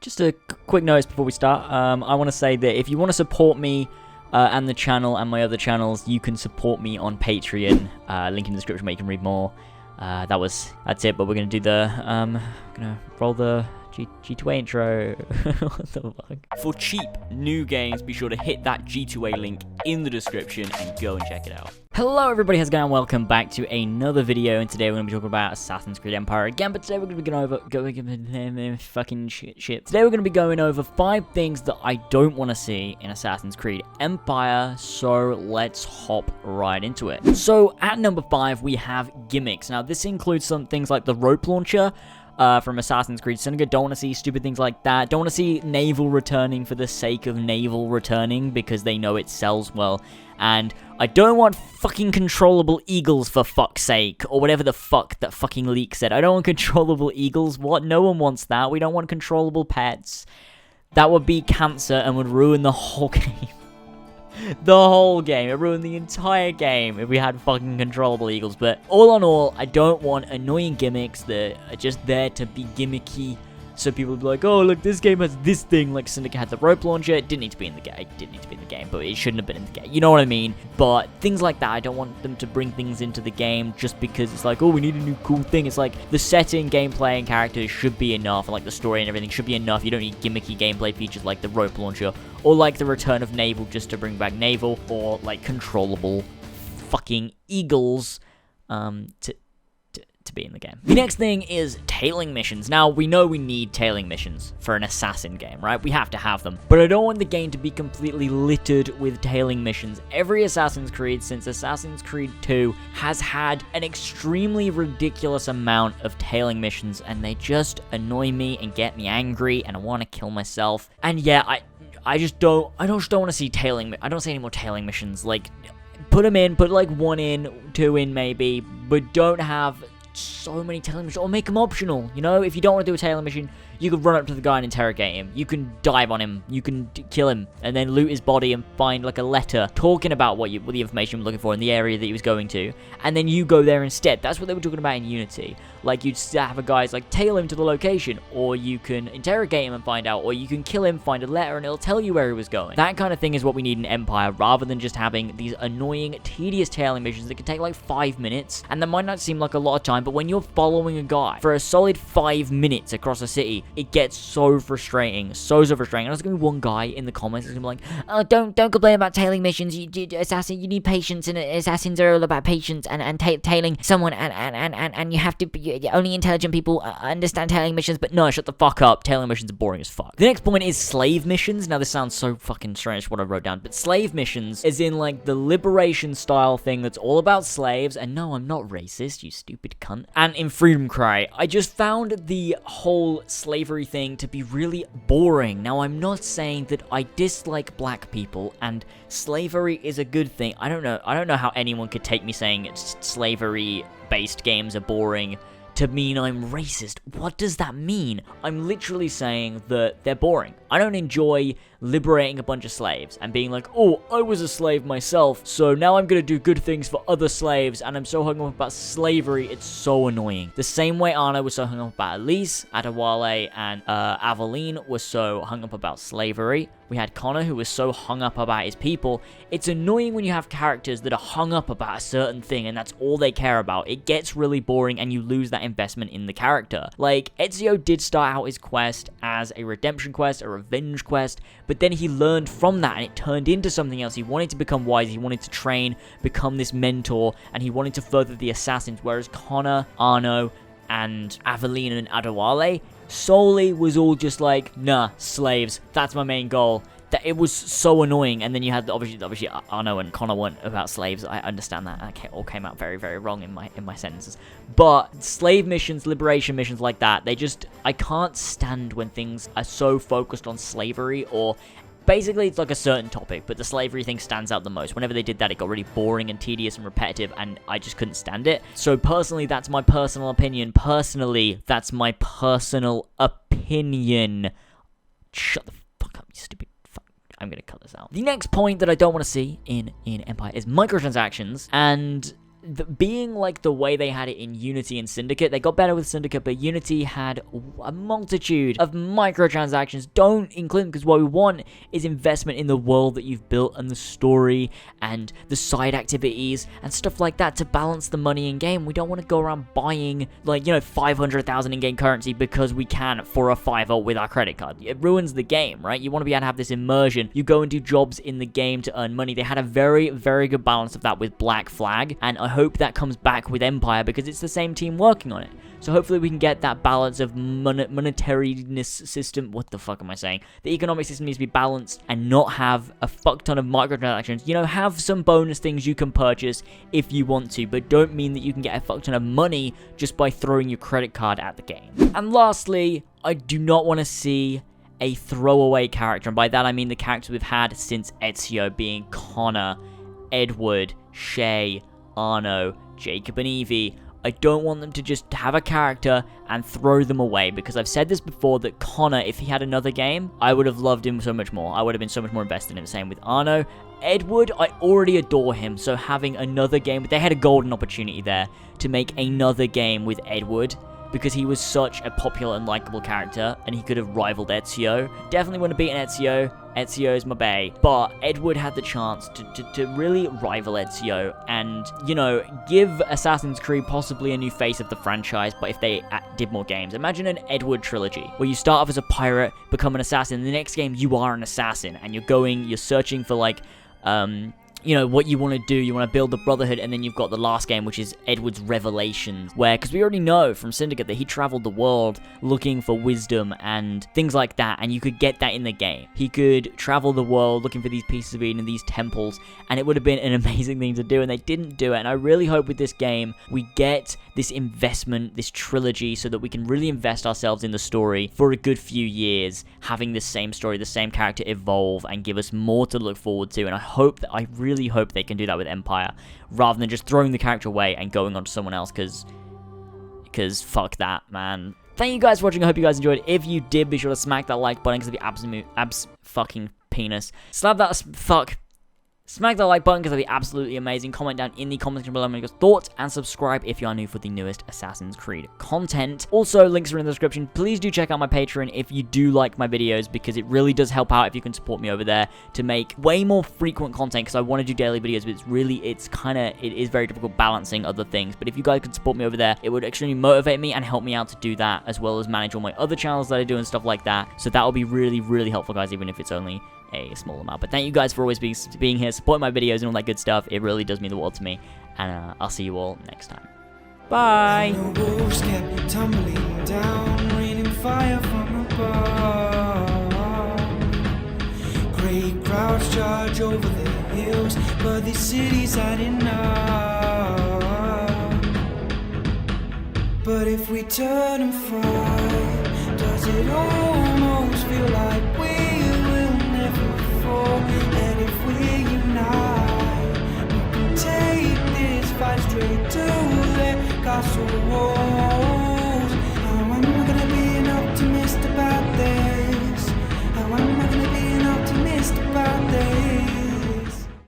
Just a quick notice before we start. I want to say that if you want to support me and the channel and my other channels, you can support me on Patreon. Link in the description where you can read more. That's it. But we're gonna do the gonna roll the G2A intro. What the fuck? For cheap new games, be sure to hit that G2A link in the description and go and check it out. Hello everybody, how's it going? Welcome back to another video, and today we're going to be talking about Assassin's Creed Empire again, but today we're going to be going over... Today we're going to be going over 5 things that I don't want to see in Assassin's Creed Empire, so let's hop right into it. So, at number 5, we have gimmicks. Now, this includes some things like the rope launcher, from Assassin's Creed Syndicate. Don't want to see stupid things like that. Don't want to see naval returning for the sake of naval returning because they know it sells well. And I don't want fucking controllable eagles for fuck's sake, or whatever the fuck that fucking leak said. I don't want controllable eagles. What? No one wants that. We don't want controllable pets. That would be cancer and would ruin the whole game. The whole game. It ruined the entire game if we had fucking controllable eagles. But all in all, I don't want annoying gimmicks that are just there to be gimmicky. So people would be like, oh, look, this game has this thing. Like Syndicate had the rope launcher. It didn't need to be in the game. It didn't need to be in the game, but it shouldn't have been in the game. You know what I mean? But things like that, I don't want them to bring things into the game just because it's like, oh, we need a new cool thing. It's like the setting, gameplay, and characters should be enough. And like the story and everything should be enough. You don't need gimmicky gameplay features like the rope launcher or like the return of naval just to bring back naval, or like controllable fucking eagles to be in the game. The next thing is tailing missions. Now, we know we need tailing missions for an assassin game, right? We have to have them. But I don't want the game to be completely littered with tailing missions. Every Assassin's Creed since Assassin's Creed 2 has had an extremely ridiculous amount of tailing missions, and they just annoy me and get me angry, and I want to kill myself. And yeah, I just don't want to see tailing. I don't see any more tailing missions. Like, put them in, put like 1 in, 2 in maybe, but don't have so many tailing missions, or make them optional. You know, if you don't want to do a tailing mission, you can run up to the guy and interrogate him. You can dive on him. You can kill him and then loot his body and find like a letter talking about what the information you're looking for in the area that he was going to, and then you go there instead. That's what they were talking about in Unity. Like, you'd have a guy's like tail him to the location, or you can interrogate him and find out, or you can kill him, find a letter, and it'll tell you where he was going. That kind of thing is what we need in Empire, rather than just having these annoying, tedious tailing missions that can take like 5 minutes, and that might not seem like a lot of time, but when you're following a guy for a solid 5 minutes across a city, it gets so frustrating, so frustrating. And there's gonna be one guy in the comments that's gonna be like, oh, don't complain about tailing missions. You need patience, and assassins are all about patience and tailing someone, and you have to be, only intelligent people understand tailing missions. But no, shut the fuck up. Tailing missions are boring as fuck. The next point is slave missions. Now, this sounds so fucking strange what I wrote down, but slave missions is in like the liberation style thing that's all about slaves. And no, I'm not racist, you stupid cunt. And in Freedom Cry, I just found the whole slavery thing to be really boring. Now, I'm not saying that I dislike black people and slavery is a good thing. I don't know how anyone could take me saying slavery based games are boring to mean I'm racist. What does that mean? I'm literally saying that they're boring. I don't enjoy liberating a bunch of slaves and being like, oh, I was a slave myself, so now I'm gonna do good things for other slaves, and I'm so hung up about slavery, it's so annoying. The same way Arno was so hung up about Elise, Adewale, and Aveline was so hung up about slavery. We had Connor, who was so hung up about his people. It's annoying when you have characters that are hung up about a certain thing and that's all they care about. It gets really boring and you lose that investment in the character. Like, Ezio did start out his quest as a redemption quest, a revenge quest, but then he learned from that and it turned into something else. He wanted to become wise, he wanted to train, become this mentor, and he wanted to further the assassins, whereas Connor, Arno, and Aveline and Adewale solely was all just like, nah, slaves, that's my main goal. That it was so annoying. And then you had obviously Arno and Connor weren't about slaves. I understand that. It all came out very, very wrong in my sentences. But slave missions, liberation missions like that, I can't stand when things are so focused on slavery, or basically it's like a certain topic, but the slavery thing stands out the most. Whenever they did that, it got really boring and tedious and repetitive, and I just couldn't stand it. So personally, that's my personal opinion. Shut the fuck up, you stupid fuck. I'm gonna cut this out. The next point that I don't want to see in Empire is microtransactions, and being like the way they had it in Unity and Syndicate. They got better with Syndicate, but Unity had a multitude of microtransactions. Don't include them, because what we want is investment in the world that you've built and the story and the side activities and stuff like that to balance the money in game. We don't want to go around buying, like, 500,000 in game currency because we can for a $5 with our credit card. It ruins the game, right? You want to be able to have this immersion. You go and do jobs in the game to earn money. They had a very, very good balance of that with Black Flag, and I hope that comes back with Empire because it's the same team working on it. So hopefully we can get that balance of monetariness system. What the fuck am I saying? The economic system needs to be balanced and not have a fuck ton of microtransactions. Have some bonus things you can purchase if you want to, but don't mean that you can get a fuck ton of money just by throwing your credit card at the game. And lastly, I do not want to see a throwaway character, and by that I mean the characters we've had since Ezio, being Connor, Edward, Shay, Arno, Jacob, and Evie. I don't want them to just have a character and throw them away, because I've said this before that Connor, if he had another game, I would have loved him so much more. I would have been so much more invested in him. Same with Arno. Edward, I already adore him, so having another game, they had a golden opportunity there to make another game with Edward, because he was such a popular and likable character, and he could have rivaled Ezio. Definitely wouldn't have beaten Ezio. Ezio's my bae. But Edward had the chance to really rival Ezio and, give Assassin's Creed possibly a new face of the franchise, but if they did more games. Imagine an Edward trilogy, where you start off as a pirate, become an assassin, in the next game you are an assassin, and you're searching for, like, what you want to do. You want to build the Brotherhood, and then you've got the last game, which is Edward's Revelations, where, because we already know from Syndicate that he traveled the world looking for wisdom and things like that, and you could get that in the game. He could travel the world looking for these pieces of Eden and these temples, and it would have been an amazing thing to do, and they didn't do it. And I really hope with this game we get this investment, this trilogy, so that we can really invest ourselves in the story for a good few years, having the same story, the same character evolve, and give us more to look forward to. And I really hope they can do that with Empire, rather than just throwing the character away and going on to someone else, because fuck that, man. Thank you guys for watching. I hope you guys enjoyed. If you did, be sure to smack that like button, because it'll be fucking penis. Smack that like button, because that'd be absolutely amazing. Comment down in the comments section below your thoughts, and subscribe if you are new for the newest Assassin's Creed content. Also, links are in the description. Please do check out my Patreon if you do like my videos, because it really does help out if you can support me over there to make way more frequent content, because I want to do daily videos, but it is very difficult balancing other things. But if you guys could support me over there, it would extremely motivate me and help me out to do that, as well as manage all my other channels that I do and stuff like that. So that will be really, really helpful, guys, even if it's only a small amount. But thank you guys for always being here, supporting my videos and all that good stuff. It really does mean the world to me, and I'll see you all next time. Bye. The walls kept tumbling down, raining fire from above. Great crowds charge over the hills, but the city's had enough. But if we turn and fight, does it almost feel like we